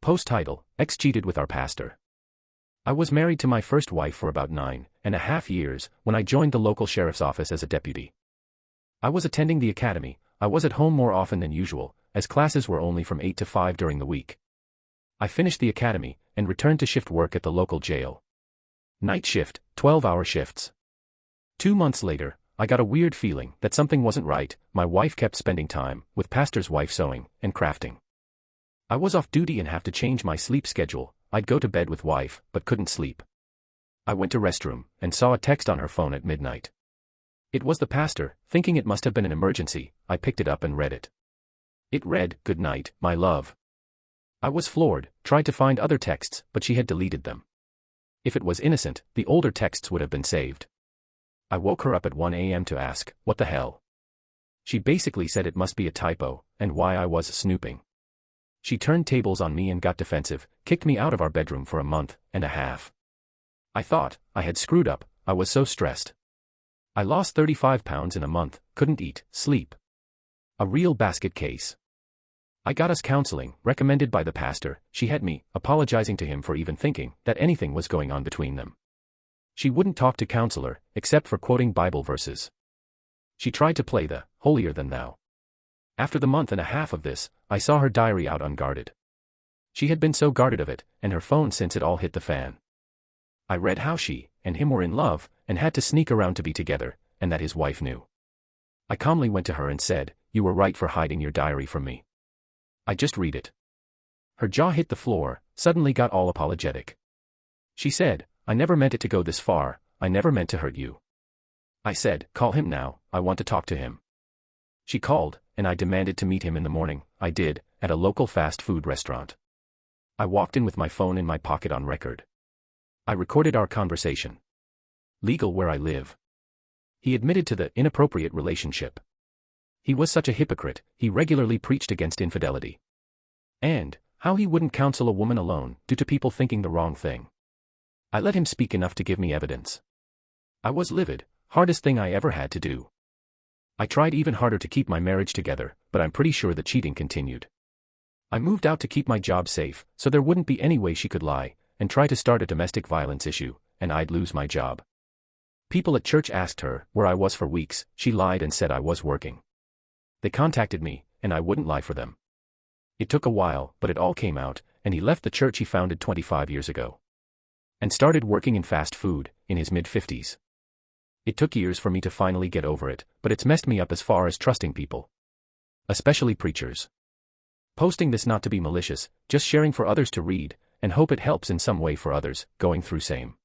Post title: Ex cheated with our pastor. I was married to my first wife for about 9.5 years when I joined the local sheriff's office as a deputy. I was attending the academy. I was at home more often than usual, as classes were only from 8 to 5 during the week. I finished the academy and returned to shift work at the local jail. Night shift, 12-hour shifts. 2 months later, I got a weird feeling that something wasn't right. My wife kept spending time with pastor's wife sewing and crafting. I was off duty and have to change my sleep schedule. I'd go to bed with wife, but couldn't sleep. I went to restroom and saw a text on her phone at midnight. It was the pastor. Thinking it must have been an emergency, I picked it up and read it. It read, "Good night, my love." I was floored, tried to find other texts, but she had deleted them. If it was innocent, the older texts would have been saved. I woke her up at 1 a.m. to ask, what the hell? She basically said it must be a typo, and why I was snooping. She turned tables on me and got defensive, kicked me out of our bedroom for a month and a half. I thought I had screwed up. I was so stressed. I lost 35 pounds in a month, couldn't eat, sleep. A real basket case. I got us counseling, recommended by the pastor. She had me apologizing to him for even thinking that anything was going on between them. She wouldn't talk to counselor, except for quoting Bible verses. She tried to play the holier than thou. After the month and a half of this, I saw her diary out unguarded. She had been so guarded of it, and her phone since it all hit the fan. I read how she and him were in love, and had to sneak around to be together, and that his wife knew. I calmly went to her and said, "You were right for hiding your diary from me. I just read it." Her jaw hit the floor, suddenly got all apologetic. She said, "I never meant it to go this far, I never meant to hurt you." I said, "Call him now, I want to talk to him." She called, and I demanded to meet him in the morning. I did, at a local fast food restaurant. I walked in with my phone in my pocket on record. I recorded our conversation. Legal where I live. He admitted to the inappropriate relationship. He was such a hypocrite. He regularly preached against infidelity. And how he wouldn't counsel a woman alone due to people thinking the wrong thing. I let him speak enough to give me evidence. I was livid, hardest thing I ever had to do. I tried even harder to keep my marriage together, but I'm pretty sure the cheating continued. I moved out to keep my job safe, so there wouldn't be any way she could lie and try to start a domestic violence issue, and I'd lose my job. People at church asked her where I was for weeks. She lied and said I was working. They contacted me, and I wouldn't lie for them. It took a while, but it all came out, and he left the church he founded 25 years ago. And started working in fast food, in his mid-50s. It took years for me to finally get over it, but it's messed me up as far as trusting people. Especially preachers. Posting this not to be malicious, just sharing for others to read, and hope it helps in some way for others, going through same.